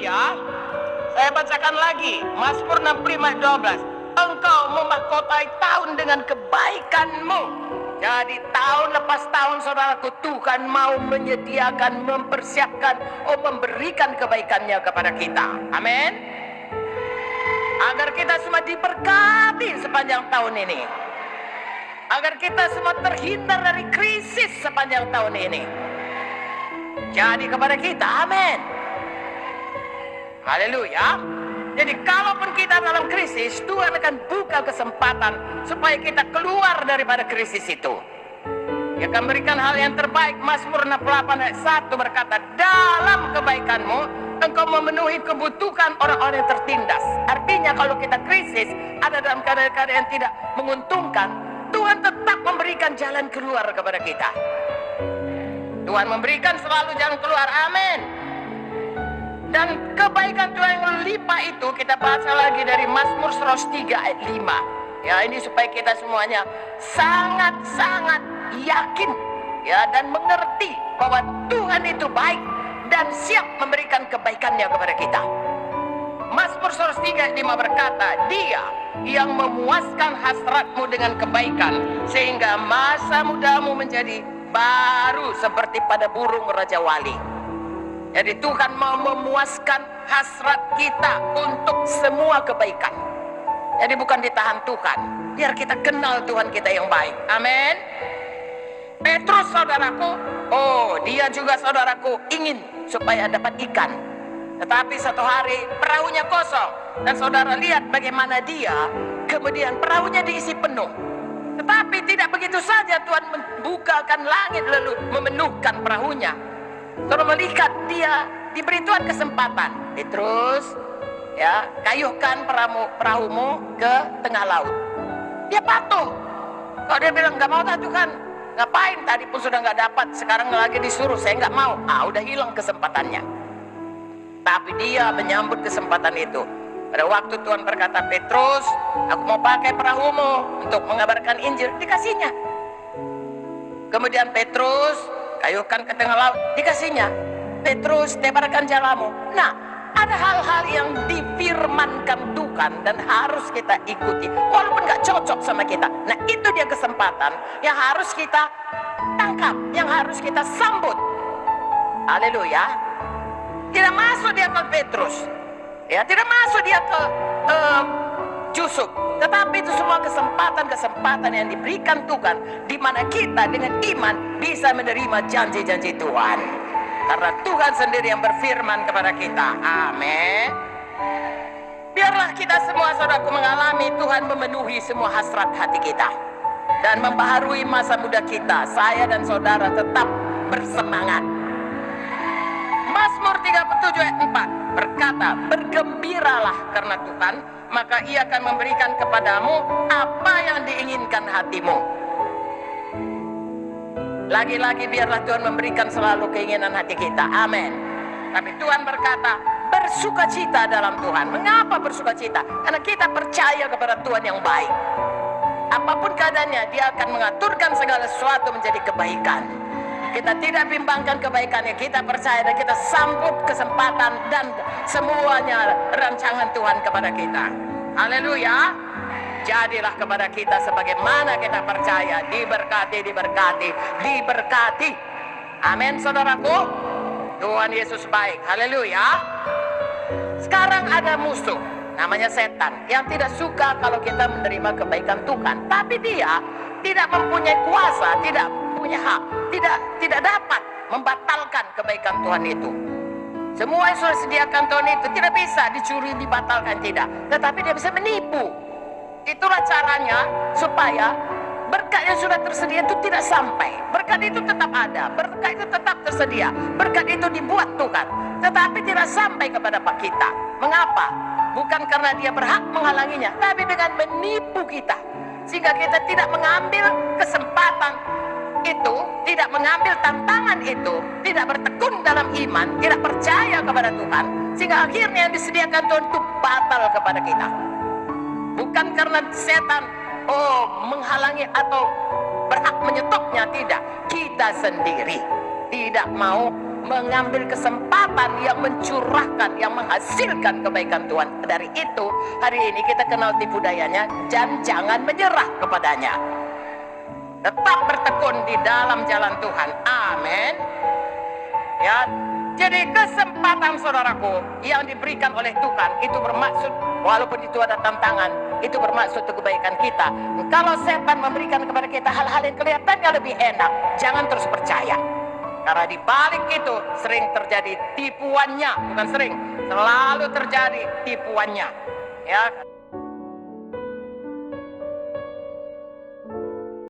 Haleluya. Saya bacakan lagi Mazmur 65:12. Engkau memahkotai tahun dengan kebaikanmu. Jadi tahun lepas tahun saudaraku, Tuhan mau menyediakan, mempersiapkan, memberikan kebaikannya kepada kita. Amin. Agar kita semua diberkati sepanjang tahun ini. Agar kita semua terhindar dari krisis sepanjang tahun ini. Jadi kepada kita, amin. Haleluya. Jadi kalaupun kita dalam krisis, Tuhan akan buka kesempatan supaya kita keluar daripada krisis itu. Dia akan berikan hal yang terbaik. Mazmur 68 ayat 1 berkata, dalam kebaikanmu engkau memenuhi kebutuhan orang-orang yang tertindas. Artinya kalau kita krisis, ada dalam keadaan-keadaan yang tidak menguntungkan, Tuhan tetap memberikan jalan keluar kepada kita. Tuhan memberikan selalu jalan keluar, amin. Dan kebaikan Tuhan yang melimpah itu kita baca lagi dari Mazmur 103 ayat 5. Ya, ini supaya kita semuanya sangat-sangat yakin ya dan mengerti bahwa Tuhan itu baik dan siap memberikan kebaikannya kepada kita. Mazmur 103 ayat 5 berkata, Dia yang memuaskan hasratmu dengan kebaikan sehingga masa mudamu menjadi baru seperti pada burung Raja Wali. Jadi Tuhan mau memuaskan hasrat kita untuk semua kebaikan. Jadi bukan ditahan Tuhan, biar kita kenal Tuhan kita yang baik. Amin. Petrus saudaraku, dia juga saudaraku ingin supaya dapat ikan. Tetapi satu hari perahunya kosong. Dan saudara lihat bagaimana dia, kemudian perahunya diisi penuh. Tetapi tidak begitu saja Tuhan membukakan langit lalu memenuhkan perahunya. Saudara melihat dia diberi Tuhan kesempatan. Terus ya, kayuhkan perahumu ke tengah laut. Dia patuh. Kalau dia bilang nggak mau Tuhan, ngapain tadi pun sudah nggak dapat, sekarang lagi disuruh, saya nggak mau. Udah hilang kesempatannya. Tapi dia menyambut kesempatan itu. Pada waktu Tuhan berkata, Petrus, aku mau pakai perahumu untuk mengabarkan Injil, dikasihnya. Kemudian Petrus kayuhkan ke tengah laut, dikasihnya. Petrus, tebarkan jalamu. Nah, ada hal-hal yang difirmankan Tuhan dan harus kita ikuti walaupun gak cocok sama kita. Nah, itu dia kesempatan yang harus kita tangkap, yang harus kita sambut. Haleluya. Tidak masuk dia ke Petrus, ya, tidak masuk dia ke Yusuf. Tetapi itu semua kesempatan-kesempatan yang diberikan Tuhan, di mana kita dengan iman bisa menerima janji-janji Tuhan. Karena Tuhan sendiri yang berfirman kepada kita. Amin. Biarlah kita semua saudaraku mengalami Tuhan memenuhi semua hasrat hati kita dan membaharui masa muda kita. Saya dan saudara tetap bersemangat. Mazmur 37 ayat 4 berkata, bergembiralah karena Tuhan, maka Ia akan memberikan kepadamu apa yang diinginkan hatimu. Lagi-lagi biarlah Tuhan memberikan selalu keinginan hati kita. Amin. Tapi Tuhan berkata, bersukacita dalam Tuhan. Mengapa bersukacita? Karena kita percaya kepada Tuhan yang baik. Apapun keadaannya, Dia akan mengaturkan segala sesuatu menjadi kebaikan. Kita tidak bimbangkan kebaikannya, kita percaya dan kita sambut kesempatan dan semuanya rancangan Tuhan kepada kita. Haleluya. Jadilah kepada kita sebagaimana kita percaya, diberkati, diberkati, diberkati. Amin saudaraku. Tuhan Yesus baik. Haleluya. Sekarang ada musuh namanya setan yang tidak suka kalau kita menerima kebaikan Tuhan, tapi dia tidak mempunyai kuasa, tidak punya hak, tidak dapat membatalkan kebaikan Tuhan itu. Semua yang sudah sediakan Tuhan itu tidak bisa dicuri, dibatalkan, tidak. Tetapi dia bisa menipu. Itulah caranya supaya berkat yang sudah tersedia itu tidak sampai. Berkat itu tetap ada, berkat itu tetap tersedia, berkat itu dibuat Tuhan, tetapi tidak sampai kepada Pak kita. Mengapa? Bukan karena dia berhak menghalanginya, tapi dengan menipu kita, sehingga kita tidak mengambil kesempatan itu, tidak mengambil tantangan itu, tidak bertekun dalam iman, tidak percaya kepada Tuhan, sehingga akhirnya yang disediakan Tuhan itu batal kepada kita. Bukan karena setan menghalangi atau berhak menyetopnya, tidak. Kita sendiri tidak mau mengambil kesempatan yang mencurahkan, yang menghasilkan kebaikan Tuhan. Dari itu, hari ini kita kenal tipu dayanya dan jangan menyerah kepadanya. Tetap bertekun di dalam jalan Tuhan. Amin. Ya, jadi kesempatan saudaraku yang diberikan oleh Tuhan itu bermaksud, walaupun itu ada tantangan, itu bermaksud untuk kebaikan kita. Kalau setan memberikan kepada kita hal-hal yang kelihatannya lebih enak, jangan terus percaya. Karena di balik itu sering terjadi tipuannya, bukan sering, selalu terjadi tipuannya. Ya.